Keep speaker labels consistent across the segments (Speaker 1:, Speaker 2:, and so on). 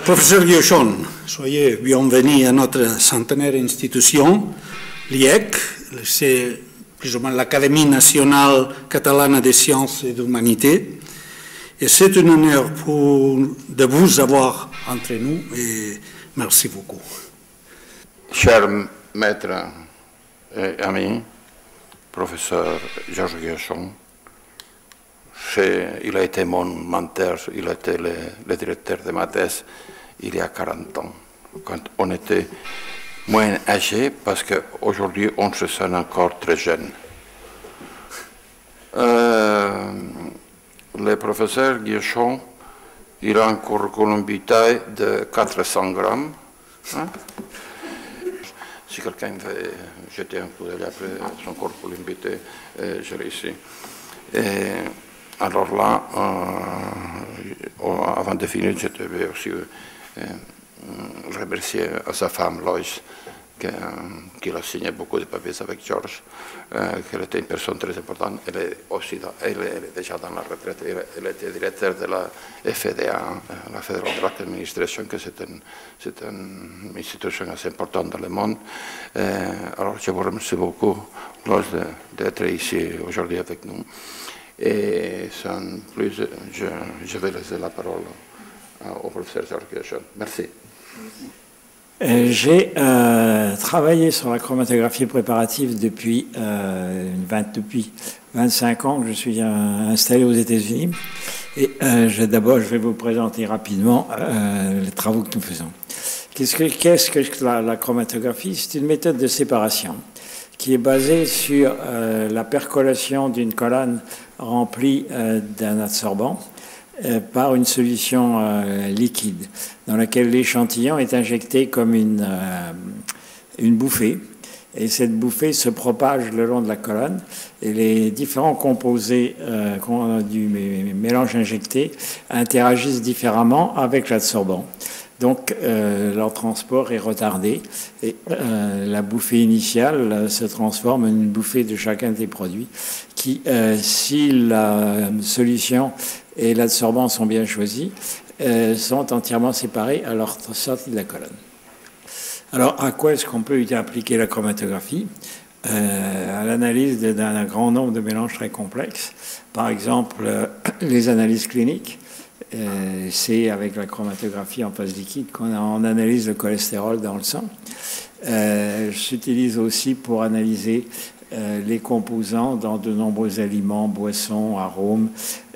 Speaker 1: Professeur Guiochon, soyez bienvenu à notre centenaire institution, l'IEC, c'est plus ou moins l'Académie nationale catalane des sciences et d'humanité. Et c'est un honneur de vous avoir entre nous et merci beaucoup.
Speaker 2: Cher maître et ami, professeur Georges Guiochon, il a été mon mentor, il a été le directeur de ma thèse il y a 40 ans, quand on était moins âgé, parce qu'aujourd'hui on se sent encore très jeune. Le professeur Guiochon, il a un curriculum vitae de 400 grammes. Hein? Si quelqu'un veut jeter un coup d'œil après son curriculum vitae, je l'ai ici. Alors là, avant de finir, je devais aussi remercier à sa femme, Lois, qui a signé beaucoup de papiers avec Georges, qu'elle était une personne très importante. Elle est déjà dans la retraite, elle était directeur de la FDA, la Federal Drug Administration, que c'est une institution assez importante dans le monde. Alors je vous remercie beaucoup, Lois, d'être ici aujourd'hui avec nous. Et sans plus, je vais laisser la parole au professeur Georges Guiochon. Merci.
Speaker 3: J'ai travaillé sur la chromatographie préparative depuis 25 ans que je suis installé aux États-Unis. Et d'abord, je vais vous présenter rapidement les travaux que nous faisons. Qu'est-ce que la chromatographie? C'est une méthode de séparation qui est basée sur la percolation d'une colonne remplie d'un adsorbant par une solution liquide dans laquelle l'échantillon est injecté comme une bouffée. Et cette bouffée se propage le long de la colonne et les différents composés du mélange injecté interagissent différemment avec l'adsorbant. Donc leur transport est retardé et la bouffée initiale se transforme en une bouffée de chacun des produits qui, si la solution et l'adsorbant sont bien choisis, sont entièrement séparés à leur sortie de la colonne. Alors à quoi est-ce qu'on peut appliquer la chromatographie? À l'analyse d'un grand nombre de mélanges très complexes, par exemple les analyses cliniques. C'est avec la chromatographie en phase liquide qu'on analyse le cholestérol dans le sang. J'utilise aussi pour analyser les composants dans de nombreux aliments, boissons, arômes.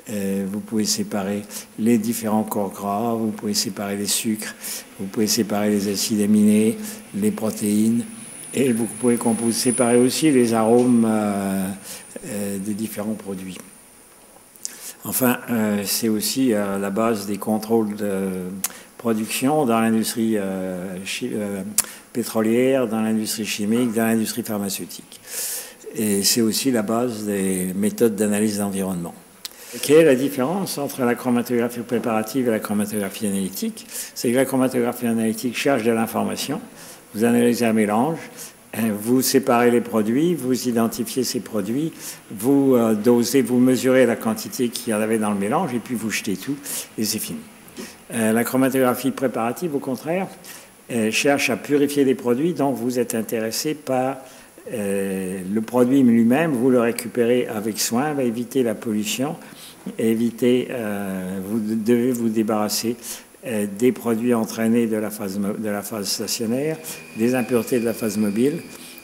Speaker 3: Vous pouvez séparer les différents corps gras, vous pouvez séparer les sucres, vous pouvez séparer les acides aminés, les protéines, et vous pouvez séparer aussi les arômes des différents produits. Enfin, c'est aussi la base des contrôles de production dans l'industrie pétrolière, dans l'industrie chimique, dans l'industrie pharmaceutique. Et c'est aussi la base des méthodes d'analyse d'environnement. Quelle est la différence entre la chromatographie préparative et la chromatographie analytique? C'est que la chromatographie analytique cherche de l'information. Vous analysez un mélange, vous séparez les produits, vous identifiez ces produits, vous dosez, vous mesurez la quantité qu'il y en avait dans le mélange et puis vous jetez tout et c'est fini. La chromatographie préparative, au contraire, cherche à purifier les produits dont vous êtes intéressé par le produit lui-même. Vous le récupérez avec soin, va éviter la pollution, vous devez vous débarrasser des produits entraînés de la phase stationnaire, des impuretés de la phase mobile,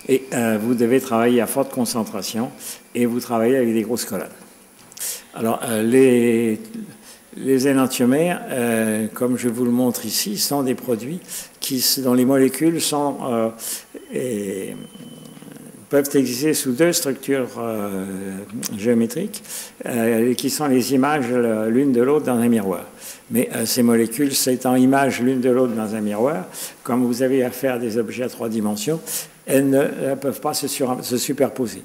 Speaker 3: et vous devez travailler à forte concentration et vous travaillez avec des grosses colonnes. Alors, les énantiomères, comme je vous le montre ici, sont des produits dont les molécules peuvent exister sous deux structures géométriques qui sont les images l'une de l'autre dans un miroir. Mais ces molécules s'étant images l'une de l'autre dans un miroir, comme vous avez affaire à des objets à 3 dimensions, elles ne peuvent pas se superposer.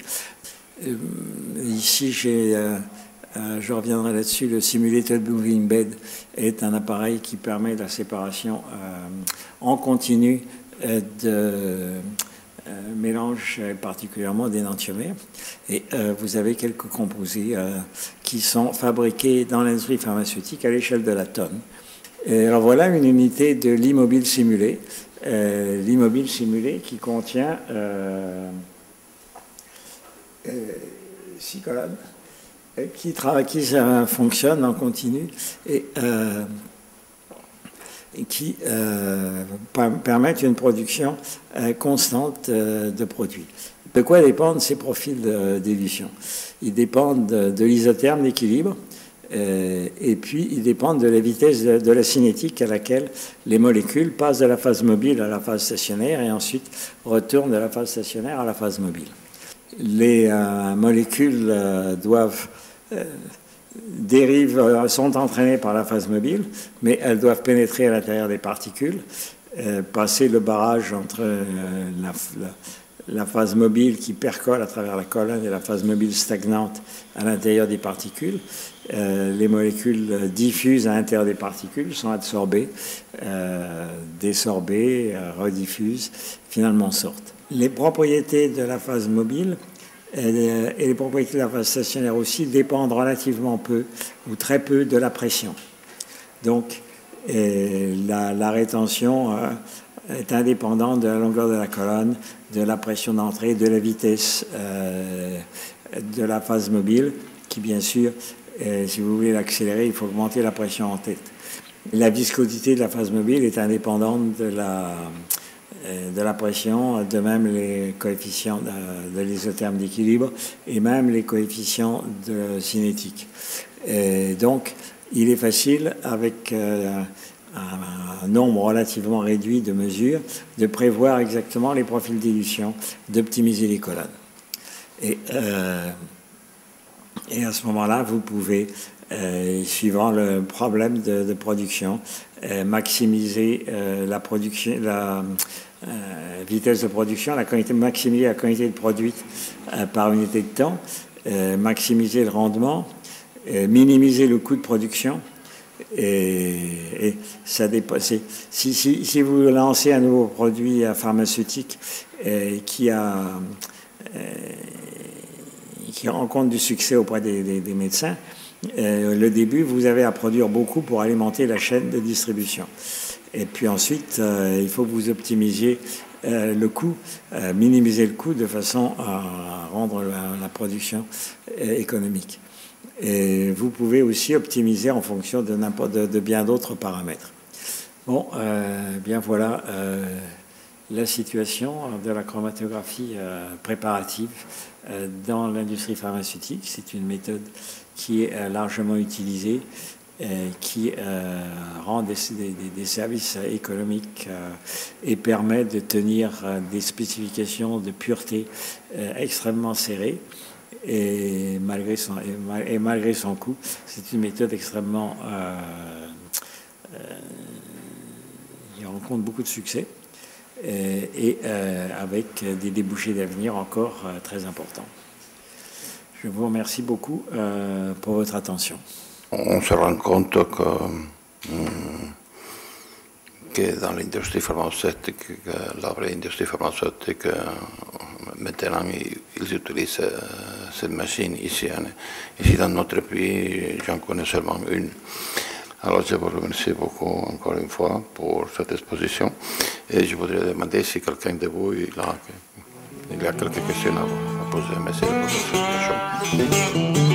Speaker 3: Ici, je reviendrai là-dessus, le Simulated Moving Bed est un appareil qui permet la séparation en continu de mélange particulièrement d'énantiomères. Et vous avez quelques composés qui sont fabriqués dans l'industrie pharmaceutique à l'échelle de la tonne. Et alors voilà une unité de l'immobile simulé. L'immobile simulé qui contient 6 colonnes qui fonctionnent en continu et qui permettent une production constante de produits. De quoi dépendent ces profils d'édition? Ils dépendent de l'isotherme d'équilibre et puis ils dépendent de la vitesse de la cinétique à laquelle les molécules passent de la phase mobile à la phase stationnaire et ensuite retournent de la phase stationnaire à la phase mobile. Les molécules sont entraînées par la phase mobile, mais elles doivent pénétrer à l'intérieur des particules, passer le barrage entre la phase mobile qui percole à travers la colonne et la phase mobile stagnante à l'intérieur des particules. Les molécules diffusent à l'intérieur des particules, sont absorbées, désorbées, rediffusent, finalement sortent. Les propriétés de la phase mobile et les propriétés de la phase stationnaire aussi dépendent relativement peu ou très peu de la pression. Donc la rétention est indépendante de la longueur de la colonne, de la pression d'entrée, de la vitesse de la phase mobile, qui bien sûr, si vous voulez l'accélérer, il faut augmenter la pression en tête. La viscosité de la phase mobile est indépendante de la pression, de même les coefficients de l'isotherme d'équilibre et même les coefficients de cinétique. Et donc, il est facile, avec un nombre relativement réduit de mesures, de prévoir exactement les profils d'élution, d'optimiser les colonnes. Et à ce moment-là, vous pouvez, suivant le problème de production, maximiser la vitesse de production, maximiser la quantité de produite par unité de temps, maximiser le rendement, minimiser le coût de production. Et ça dépend. Si vous lancez un nouveau produit pharmaceutique qui rencontre du succès auprès des médecins, le début, vous avez à produire beaucoup pour alimenter la chaîne de distribution. Et puis ensuite, il faut que vous optimisiez le coût, minimiser le coût de façon à rendre la production économique. Et vous pouvez aussi optimiser en fonction de bien d'autres paramètres. Bon, bien voilà la situation de la chromatographie préparative dans l'industrie pharmaceutique. C'est une méthode qui est largement utilisée, qui rend des services économiques et permet de tenir des spécifications de pureté extrêmement serrées. Et malgré son coût, c'est une méthode extrêmement qui rencontre beaucoup de succès et avec des débouchés d'avenir encore très importants. Je vous remercie beaucoup pour votre attention.
Speaker 2: On se rend compte que dans l'industrie pharmaceutique, la vraie industrie pharmaceutique, maintenant ils utilisent cette machine ici dans notre pays, j'en connais seulement une. Alors je vous remercie beaucoup encore une fois pour cette exposition et je voudrais demander si quelqu'un de vous il a quelques questions à poser. Merci pour votre explication.